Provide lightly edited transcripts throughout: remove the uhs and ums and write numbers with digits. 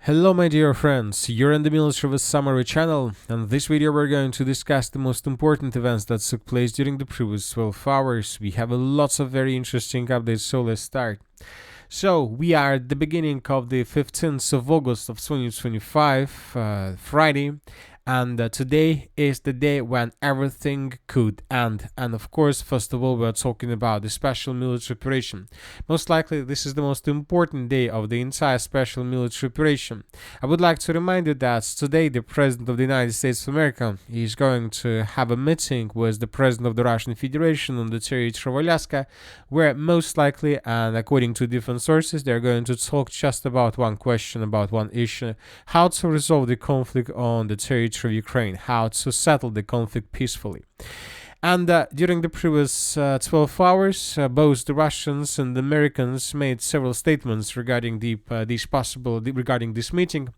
Hello my dear friends, you're in the Military Summary channel, and in this video we're going to discuss the most important events that took place during the previous 12 hours. We have lots of very interesting updates, so let's start. So we are at the beginning of the 15th of August of 2025, Friday, and today is the day when everything could end. And of course, first of all, we're talking about the special military operation. Most likely, this is the most important day of the entire special military operation. I would like to remind you that today the President of the United States of America is going to have a meeting with the President of the Russian Federation on the territory of Alaska, where most likely, and according to different sources, they're going to talk just about one question, about one issue: how to resolve the conflict on the territory of Ukraine, how to settle the conflict peacefully. And during the previous 12 hours, both the Russians and the Americans made several statements regarding regarding this meeting.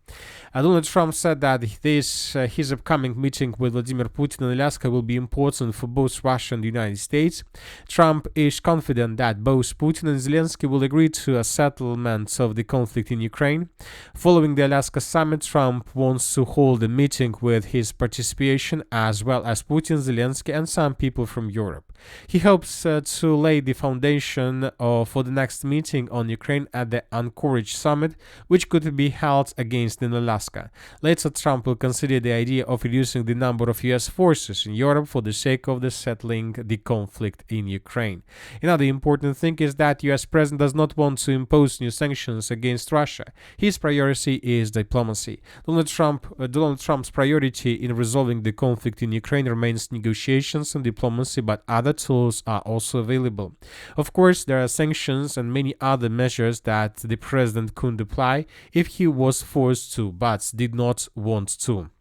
Donald Trump said that his upcoming meeting with Vladimir Putin in Alaska will be important for both Russia and the United States. Trump is confident that both Putin and Zelensky will agree to a settlement of the conflict in Ukraine. Following the Alaska summit, Trump wants to hold a meeting with his participation, as well as Putin, Zelensky, and some people from Europe. He hopes to lay the foundation for the next meeting on Ukraine at the Anchorage summit, which could be held against in Alaska. Later, Trump will consider the idea of reducing the number of US forces in Europe for the sake of settling the conflict in Ukraine. Another important thing is that US President does not want to impose new sanctions against Russia. His priority is diplomacy. Donald Trump's priority in resolving the conflict in Ukraine remains negotiations and diplomacy, but other tools are also available. Of course, there are sanctions and many other measures that the president could apply if he was forced to, but did not want to.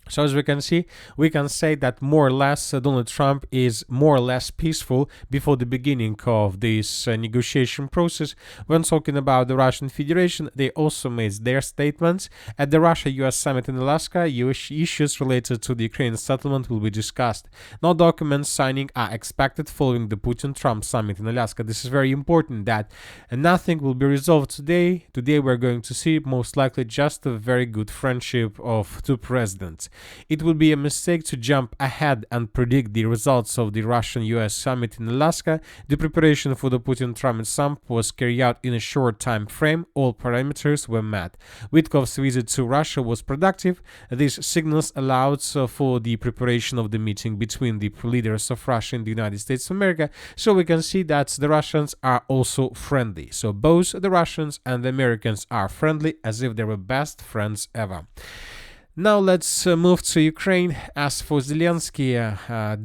So as we can see, we can say that more or less Donald Trump is more or less peaceful before the beginning of this negotiation process. When talking about the Russian Federation, they also made their statements. At the Russia-US summit in Alaska, issues related to the Ukraine settlement will be discussed. No document signing are expected following the Putin-Trump summit in Alaska. This is very important, that nothing will be resolved today. Today we're going to see most likely just a very good friendship of two presidents. It would be a mistake to jump ahead and predict the results of the Russian-US summit in Alaska. The preparation for the Putin-Trump summit was carried out in a short time frame. All parameters were met. Witkov's visit to Russia was productive. These signals allowed for the preparation of the meeting between the leaders of Russia and the United States of America. So we can see that the Russians are also friendly. So both the Russians and the Americans are friendly, as if they were best friends ever. Now let's move to Ukraine. As for Zelensky,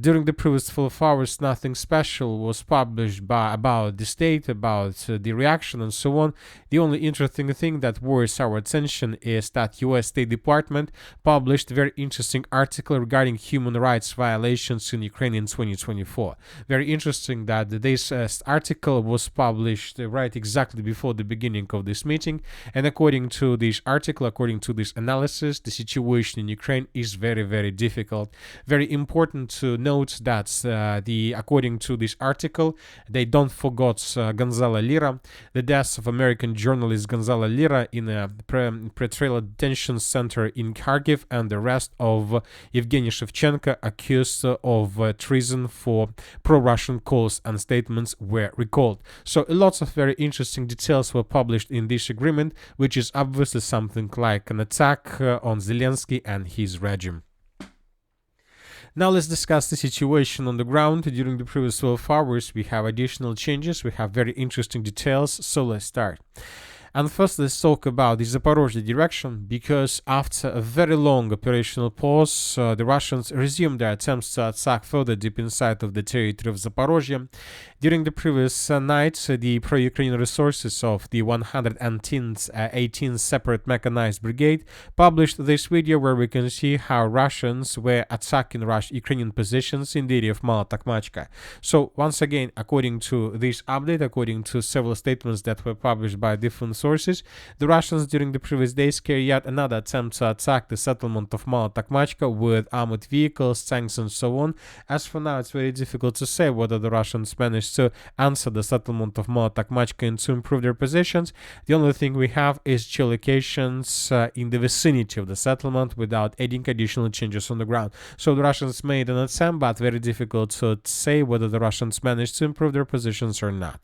during the previous 12 hours, nothing special was published about the state, about the reaction and so on. The only interesting thing that worries our attention is that US State Department published a very interesting article regarding human rights violations in Ukraine in 2024. Very interesting that this article was published right exactly before the beginning of this meeting, and according to this article, according to this analysis, the situation in Ukraine is very, very difficult. Very important to note that according to this article, they don't forget Gonzalo Lira, the death of American journalist Gonzalo Lira in a pretrial detention center in Kharkiv, and the arrest of Evgeny Shevchenko, accused of treason for pro-Russian calls and statements, were recalled. So lots of very interesting details were published in this agreement, which is obviously something like an attack on Zelensky and his regime. Now let's discuss the situation on the ground. During the previous 12 hours, we have additional changes, we have very interesting details, so let's start. And first, let's talk about the Zaporizhzhia direction, because after a very long operational pause, the Russians resumed their attempts to attack further deep inside of the territory of Zaporizhzhia. During the previous night, the pro-Ukrainian resources of the 118th Separate Mechanized Brigade published this video where we can see how Russians were attacking Ukrainian positions in the area of Mala-Takhmachka. So once again, according to this update, according to several statements that were published by different sources, the Russians during the previous days carried out another attempt to attack the settlement of Mala-Takhmachka with armored vehicles, tanks and so on. As for now, it's very difficult to say whether the Russians managed managed to answer the settlement of Molotakmachka and to improve their positions. The only thing we have is geolocations in the vicinity of the settlement without adding additional changes on the ground. So the Russians made an attempt, but very difficult to say whether the Russians managed to improve their positions or not.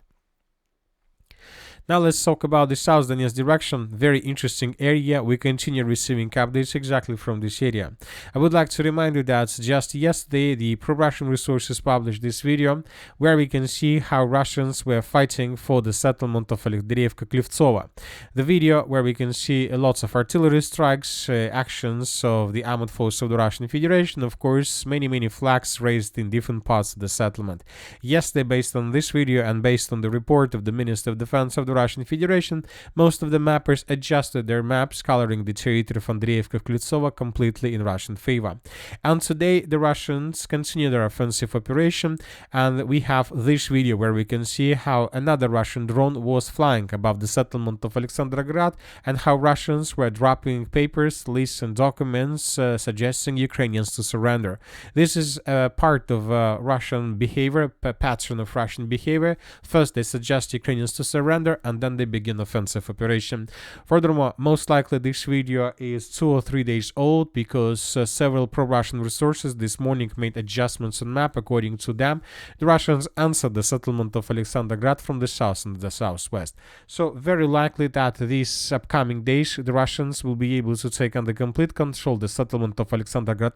Now let's talk about the South Donetsk direction. Very interesting area. We continue receiving updates exactly from this area. I would like to remind you that just yesterday the pro-Russian resources published this video where we can see how Russians were fighting for the settlement of Alexandriivka-Klivtsova. The video where we can see lots of artillery strikes, actions of the armed forces of the Russian Federation, of course, many flags raised in different parts of the settlement. Yesterday, based on this video and based on the report of the Minister of Defense of the Russian Federation, most of the mappers adjusted their maps, coloring the territory of Andreevka-Klivtsova completely in Russian favor. And today the Russians continue their offensive operation, and we have this video where we can see how another Russian drone was flying above the settlement of Alexandrograd and how Russians were dropping papers, lists and documents suggesting Ukrainians to surrender. This is a part of Russian behavior, a pattern of Russian behavior. First they suggest Ukrainians to surrender, and then they begin offensive operation. Furthermore, most likely this video is 2 or 3 days old because several pro-Russian resources this morning made adjustments on map. According to them, the Russians answered the settlement of Alexandrograd from the south and the southwest. So very likely that these upcoming days the Russians will be able to take under complete control the settlement of Alexandrograd,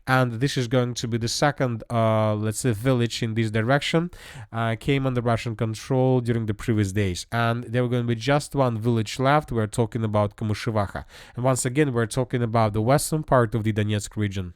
and this is going to be the second let's say village in this direction came under Russian control during the previous days. And there were going to be just one village left. We're talking about Kamyshyvacha. And once again, we're talking about the western part of the Donetsk region.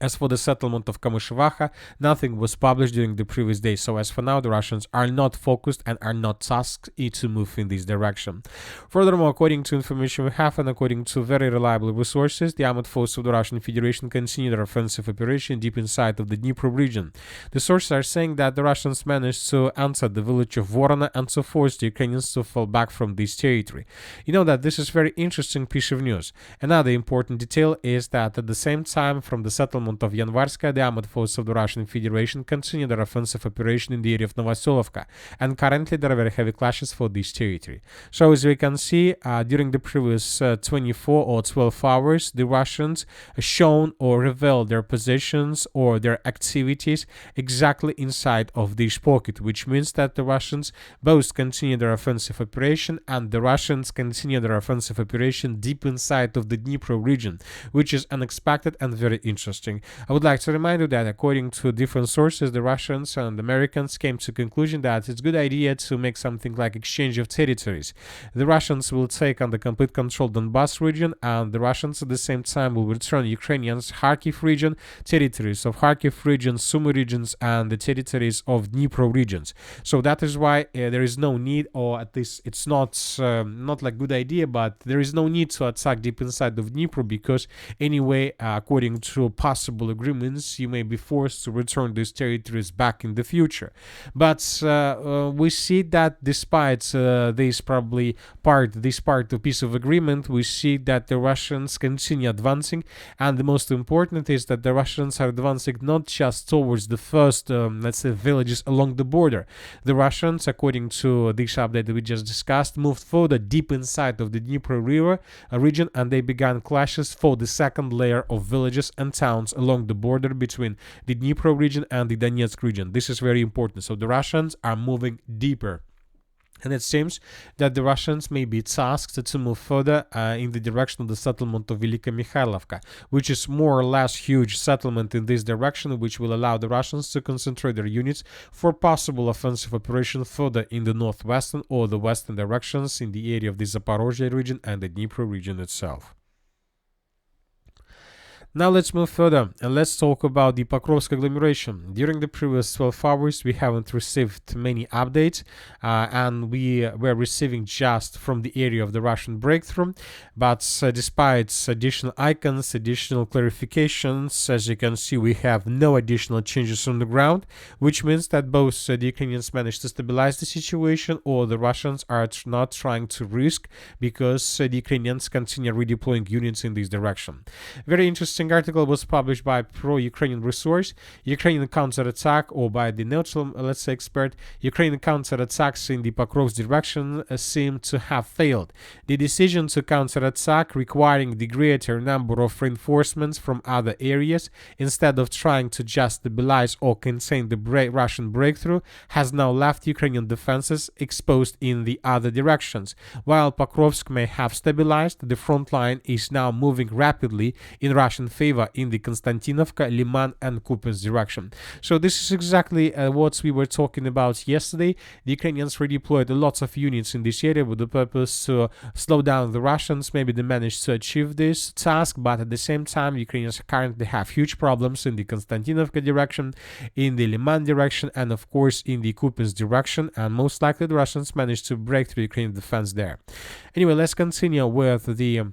As for the settlement of Kamyshyvacha, nothing was published during the previous day, so as for now the Russians are not focused and are not tasked to move in this direction. Furthermore, according to information we have and according to very reliable resources, the armed forces of the Russian Federation continue their offensive operation deep inside of the Dnipro region. The sources are saying that the Russians managed to answer the village of Vorona and to force the Ukrainians to fall back from this territory. You know that this is a very interesting piece of news. Another important detail is that at the same time from the settlement of Yanvarska, the armed forces of the Russian Federation continue their offensive operation in the area of Novoselovka, and currently there are very heavy clashes for this territory. So as we can see, during the previous 24 or 12 hours, the Russians shown or revealed their positions or their activities exactly inside of this pocket, which means that the Russians both continue their offensive operation and the Russians continue their offensive operation deep inside of the Dnipro region, which is unexpected and very interesting. I would like to remind you that according to different sources, the Russians and Americans came to the conclusion that it's a good idea to make something like exchange of territories. The Russians will take under complete control Donbass region, and the Russians at the same time will return Ukrainians Kharkiv region, territories of Kharkiv region, Sumy regions, and the territories of Dnipro regions. So that is why there is no need, or at least it's not like good idea, but there is no need to attack deep inside of Dnipro, because anyway, according to possible agreements, you may be forced to return these territories back in the future. But we see that despite this part of piece of agreement, we see that the Russians continue advancing, and the most important is that the Russians are advancing not just towards the first, let's say, villages along the border. The Russians, according to this update that we just discussed, moved further deep inside of the Dnipro River region, and they began clashes for the second layer of villages and towns along the border between the Dnipro region and the Donetsk region. This is very important. So the Russians are moving deeper. And it seems that the Russians may be tasked to move further in the direction of the settlement of Velika Mikhailovka, which is more or less huge settlement in this direction, which will allow the Russians to concentrate their units for possible offensive operation further in the northwestern or the western directions in the area of the Zaporizhzhia region and the Dnipro region itself. Now let's move further and let's talk about the Pokrovsk agglomeration. During the previous 12 hours, we haven't received many updates, and we were receiving just from the area of the Russian breakthrough. But despite additional icons, additional clarifications, as you can see, we have no additional changes on the ground, which means that both the Ukrainians managed to stabilize the situation, or the Russians are not trying to risk, because the Ukrainians continue redeploying units in this direction. Very interesting interesting article was published by pro-Ukrainian resource, Ukrainian counterattack, or by the neutral, let's say, expert. Ukrainian counterattacks in the Pokrovsk direction seem to have failed. The decision to counterattack, requiring the greater number of reinforcements from other areas instead of trying to just stabilize or contain the Russian breakthrough, has now left Ukrainian defenses exposed in the other directions. While Pokrovsk may have stabilized, the front line is now moving rapidly in Russian favor in the Konstantinovka, Liman and Kupiansk direction. So this is exactly what we were talking about yesterday. The Ukrainians redeployed lots of units in this area with the purpose to slow down the Russians. Maybe they managed to achieve this task, but at the same time, Ukrainians currently have huge problems in the Konstantinovka direction, in the Liman direction, and of course in the Kupiansk direction, and most likely the Russians managed to break through Ukrainian defense there. Anyway, let's continue with the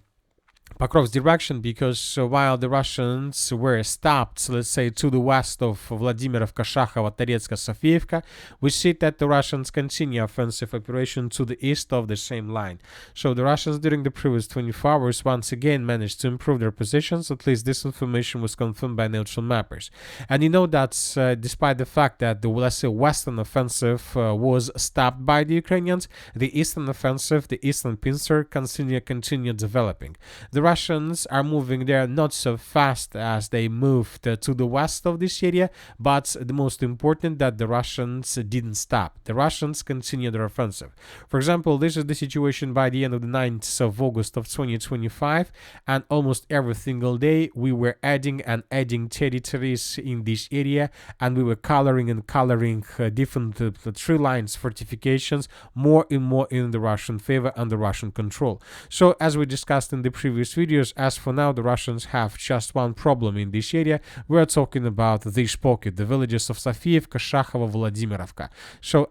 Pokrovsk direction, because while the Russians were stopped, let's say, to the west of Vladimirovka, Shakhova, Toretska, Sofiyevka, we see that the Russians continue offensive operation to the east of the same line. So the Russians during the previous 24 hours once again managed to improve their positions. At least this information was confirmed by neutral mappers. And you know that despite the fact that the, let's say, western offensive was stopped by the Ukrainians, the eastern offensive, the eastern pincer, continue developing. The Russians are moving there not so fast as they moved to the west of this area, but the most important that the Russians didn't stop. The Russians continue their offensive. For example, this is the situation by the end of the 9th of August of 2025, and almost every single day we were adding territories in this area, and we were coloring different tree lines, fortifications, more and more in the Russian favor and the Russian control. So as we discussed in the previous videos, as for now the Russians have just one problem in this area. We're talking about this pocket, the villages of Sofiyevka, Shakhova, Vladimirovka. So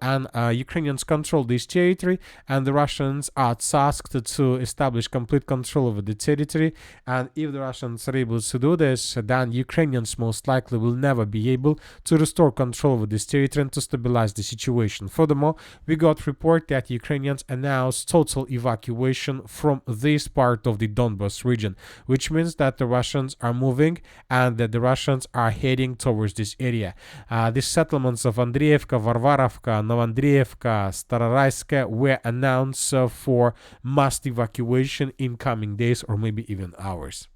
Ukrainians control this territory, and the Russians are tasked to establish complete control over the territory. And if the Russians are able to do this, then Ukrainians most likely will never be able to restore control over this territory and to stabilize the situation. Furthermore, we got report that Ukrainians announced total evacuation from this part of the Donbas region, which means that the Russians are moving and that the Russians are heading towards this area. The settlements of Andreevka, Varvarovka, Novandreevka, Staroraiska were announced for mass evacuation in coming days or maybe even hours.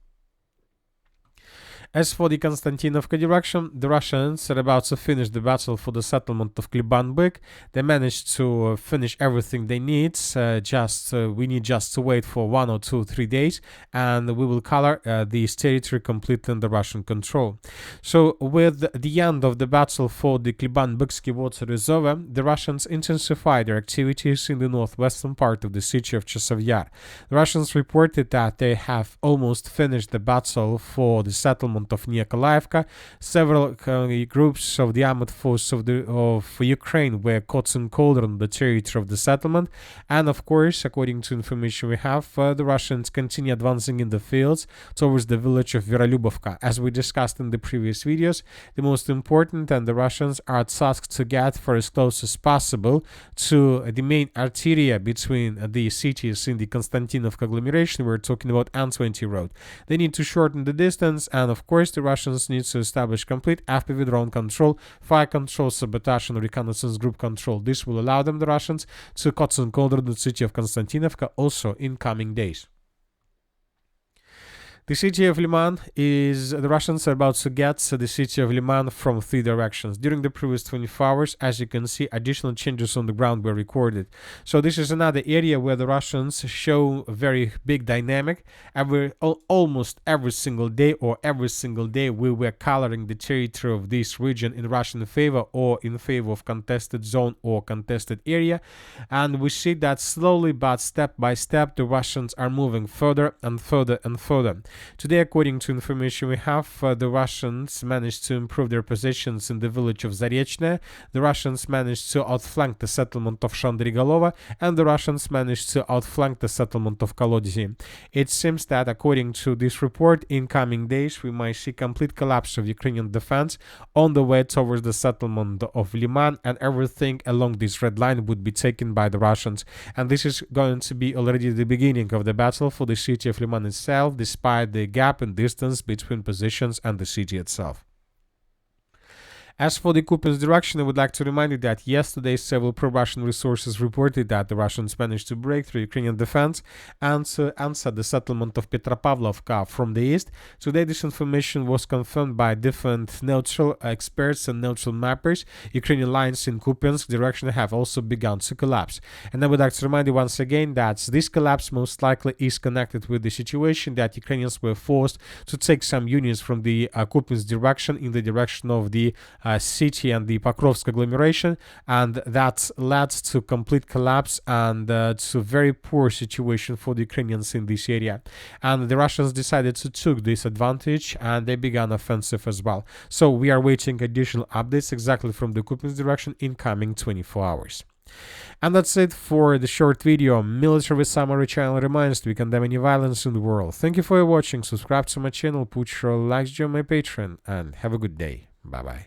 As for the Konstantinovka direction, the Russians are about to finish the battle for the settlement of Klibanbyk. They managed to finish everything they need. We need just to wait for 1 or 2 or 3 days, and we will color this territory completely under Russian control. So with the end of the battle for the Klibanbyksky water reserve, the Russians intensified their activities in the northwestern part of the city of Chasiv Yar. The Russians reported that they have almost finished the battle for the settlement of Nikolaevka. Several groups of the armed force of Ukraine were caught in cauldron the territory of the settlement, and of course, according to information we have, the Russians continue advancing in the fields towards the village of Viralyubovka. As we discussed in the previous videos, the most important, and the Russians are tasked to get for as close as possible to the main arteria between the cities in the Konstantinovka agglomeration. We're talking about N20 road. They need to shorten the distance, and of course the Russians need to establish complete FPV drone control, fire control, sabotage and reconnaissance group control. This will allow them, the Russians, to cut and control the city of Konstantinovka also in coming days. The city of Liman the Russians are about to get the city of Liman from 3 directions. During the previous 24 hours, as you can see, additional changes on the ground were recorded. So this is another area where the Russians show a very big dynamic. Almost every single day we were coloring the territory of this region in Russian favor or in favor of contested zone or contested area. And we see that slowly but step by step the Russians are moving further and further and further. Today, according to information we have, the Russians managed to improve their positions in the village of Zarechne. The Russians managed to outflank the settlement of Shandrigolova, and the Russians managed to outflank the settlement of Kolodzy. It seems that, according to this report, in coming days we might see complete collapse of Ukrainian defense on the way towards the settlement of Liman, and everything along this red line would be taken by the Russians. And this is going to be already the beginning of the battle for the city of Liman itself, despite despite the gap in distance between positions and the city itself. As for the Kupiansk direction, I would like to remind you that yesterday several pro-Russian resources reported that the Russians managed to break through Ukrainian defense and answer the settlement of Petropavlovka from the east. Today this information was confirmed by different neutral experts and neutral mappers. Ukrainian lines in Kupiansk direction have also begun to collapse. And I would like to remind you once again that this collapse most likely is connected with the situation that Ukrainians were forced to take some units from the Kupiansk direction in the direction of the city and the Pokrovsk agglomeration, and that led to complete collapse and to very poor situation for the Ukrainians in this area. And the Russians decided to take this advantage and they began offensive as well. So we are waiting additional updates exactly from the Kupiansk direction in coming 24 hours. And that's it for the short video. Military Summary channel reminds we condemn any violence in the world. Thank you for watching. Subscribe to my channel, put your likes, join my Patreon, and have a good day. Bye bye.